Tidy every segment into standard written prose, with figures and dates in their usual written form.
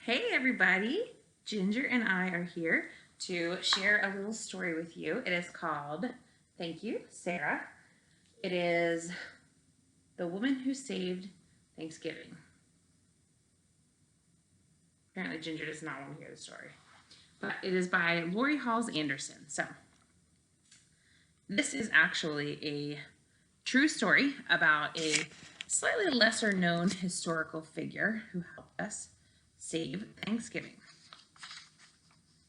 Hey everybody, Ginger and I are here to share a little story with you. It is called Thank You, Sarah. It is The Woman Who Saved Thanksgiving. Apparently Ginger does not want to hear the story. But it is by Laurie Halse Anderson. So this is actually a true story about a slightly lesser known historical figure who helped us save Thanksgiving.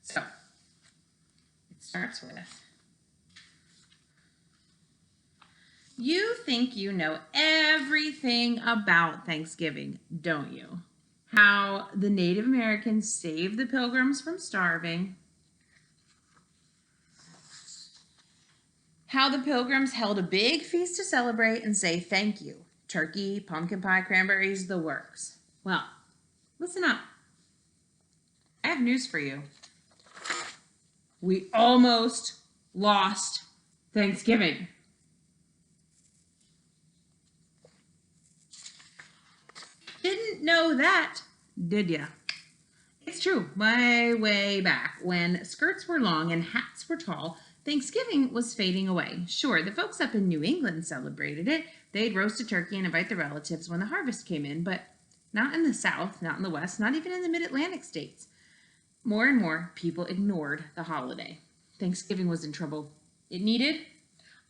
So it starts with, you think you know everything about Thanksgiving, don't you? How the Native Americans saved the Pilgrims from starving. How the Pilgrims held a big feast to celebrate and say thank you. Turkey, pumpkin pie, cranberries, the works. Well, listen up. I have news for you. We almost lost Thanksgiving. Didn't know that, did ya? It's true. Way back when skirts were long and hats were tall, Thanksgiving was fading away. Sure, the folks up in New England celebrated it. They'd roast a turkey and invite the relatives when the harvest came in, but not in the South, not in the West, not even in the Mid-Atlantic states. More and more people ignored the holiday. Thanksgiving was in trouble. It needed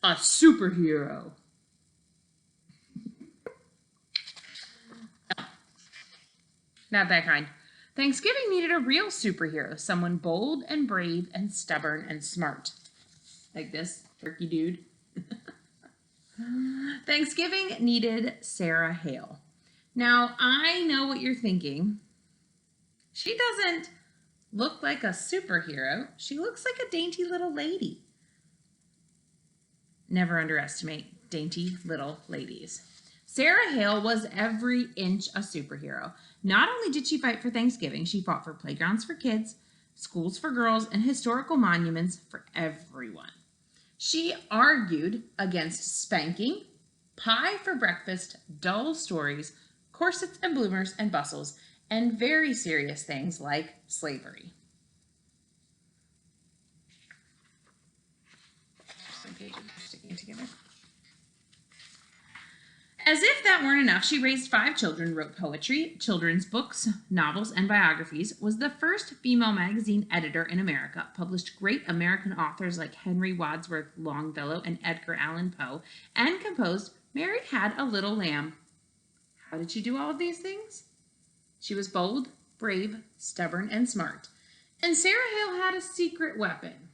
a superhero. Not that kind. Thanksgiving needed a real superhero, someone bold and brave and stubborn and smart. Like this turkey dude. Thanksgiving needed Sarah Hale. Now, I know what you're thinking. She doesn't look like a superhero. She looks like a dainty little lady. Never underestimate dainty little ladies. Sarah Hale was every inch a superhero. Not only did she fight for Thanksgiving, she fought for playgrounds for kids, schools for girls, and historical monuments for everyone. She argued against spanking, pie for breakfast, dull stories, corsets and bloomers and bustles, and very serious things like slavery. Some pages are sticking together. As if that weren't enough, she raised 5 children, wrote poetry, children's books, novels, and biographies, was the first female magazine editor in America, published great American authors like Henry Wadsworth Longfellow and Edgar Allan Poe, and composed Mary Had a Little Lamb. How did she do all of these things? She was bold, brave, stubborn, and smart. And Sarah Hale had a secret weapon.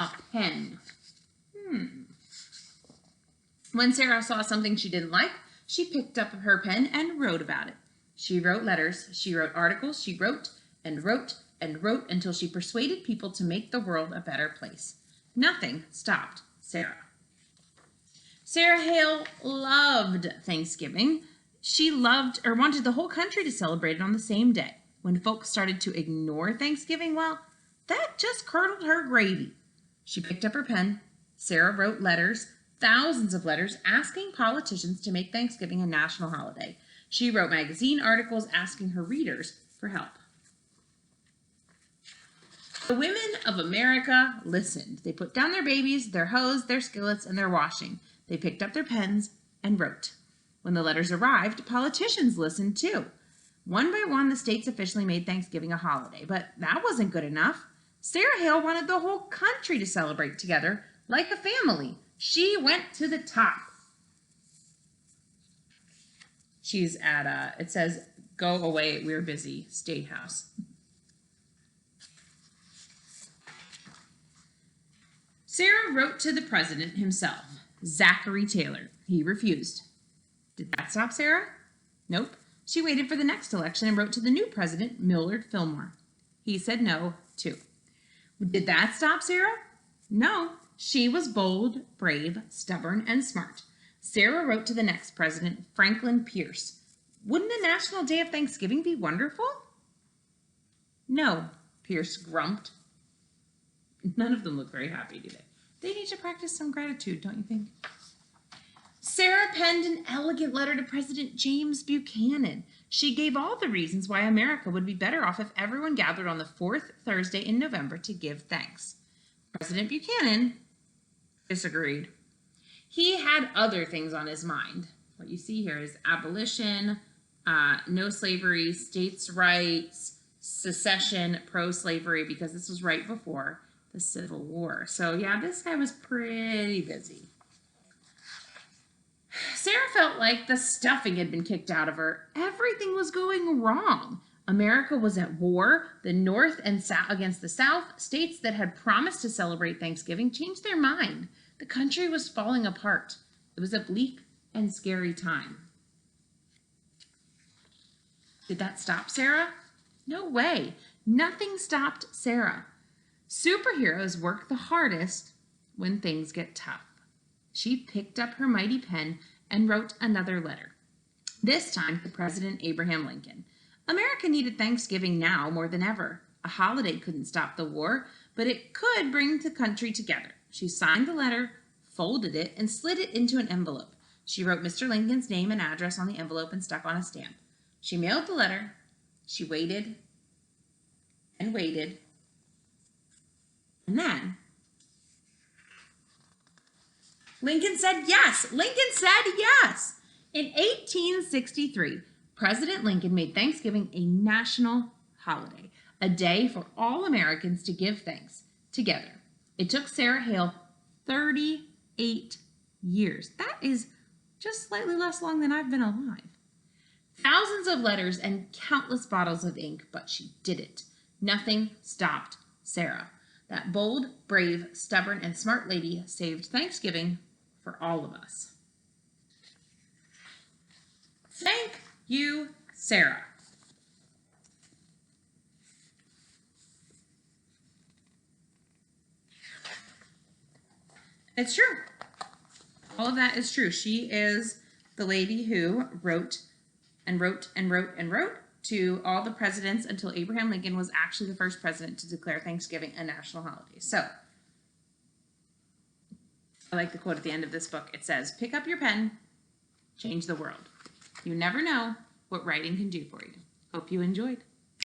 A pen. When Sarah saw something she didn't like, she picked up her pen and wrote about it. She wrote letters, she wrote articles, she wrote and wrote and wrote until she persuaded people to make the world a better place. Nothing stopped Sarah. Sarah Hale loved Thanksgiving. She loved or wanted the whole country to celebrate it on the same day. When folks started to ignore Thanksgiving, well, that just curdled her gravy. She picked up her pen. Sarah wrote letters, thousands of letters, asking politicians to make Thanksgiving a national holiday. She wrote magazine articles asking her readers for help. The women of America listened. They put down their babies, their hoes, their skillets, and their washing. They picked up their pens and wrote. When the letters arrived, politicians listened too. One by one, the states officially made Thanksgiving a holiday, but that wasn't good enough. Sarah Hale wanted the whole country to celebrate together like a family. She went to the top. She's at, it says, go away, we're busy, State House. Sarah wrote to the president himself, Zachary Taylor. He refused. Did that stop Sarah? Nope. She waited for the next election and wrote to the new president, Millard Fillmore. He said no, too. Did that stop Sarah? No. She was bold, brave, stubborn, and smart. Sarah wrote to the next president, Franklin Pierce. Wouldn't a national day of Thanksgiving be wonderful? No, Pierce grumped. None of them look very happy, do they? They need to practice some gratitude, don't you think? Sarah penned an elegant letter to President James Buchanan. She gave all the reasons why America would be better off if everyone gathered on the fourth Thursday in November to give thanks. President Buchanan disagreed. He had other things on his mind. What you see here is abolition, no slavery, states' rights, secession, pro-slavery, because this was right before the Civil War. So yeah, this guy was pretty busy. Sarah felt like the stuffing had been kicked out of her. Everything was going wrong. America was at war. The North and South against the South. States that had promised to celebrate Thanksgiving changed their mind. The country was falling apart. It was a bleak and scary time. Did that stop Sarah? No way. Nothing stopped Sarah. Superheroes work the hardest when things get tough. She picked up her mighty pen and wrote another letter, this time to President Abraham Lincoln. America needed Thanksgiving now more than ever. A holiday couldn't stop the war, but it could bring the country together. She signed the letter, folded it, and slid it into an envelope. She wrote Mr. Lincoln's name and address on the envelope and stuck on a stamp. She mailed the letter. She waited and waited. And then Lincoln said yes. Lincoln said yes. In 1863, President Lincoln made Thanksgiving a national holiday, a day for all Americans to give thanks together. It took Sarah Hale 38 years. That is just slightly less long than I've been alive. Thousands of letters and countless bottles of ink, but she did it. Nothing stopped Sarah. That bold, brave, stubborn, and smart lady saved Thanksgiving for all of us. Thank you, Sarah. It's true. All of that is true. She is the lady who wrote and wrote and wrote and wrote to all the presidents until Abraham Lincoln was actually the first president to declare Thanksgiving a national holiday. So, I like the quote at the end of this book. It says, "Pick up your pen, change the world. You never know what writing can do for you." Hope you enjoyed.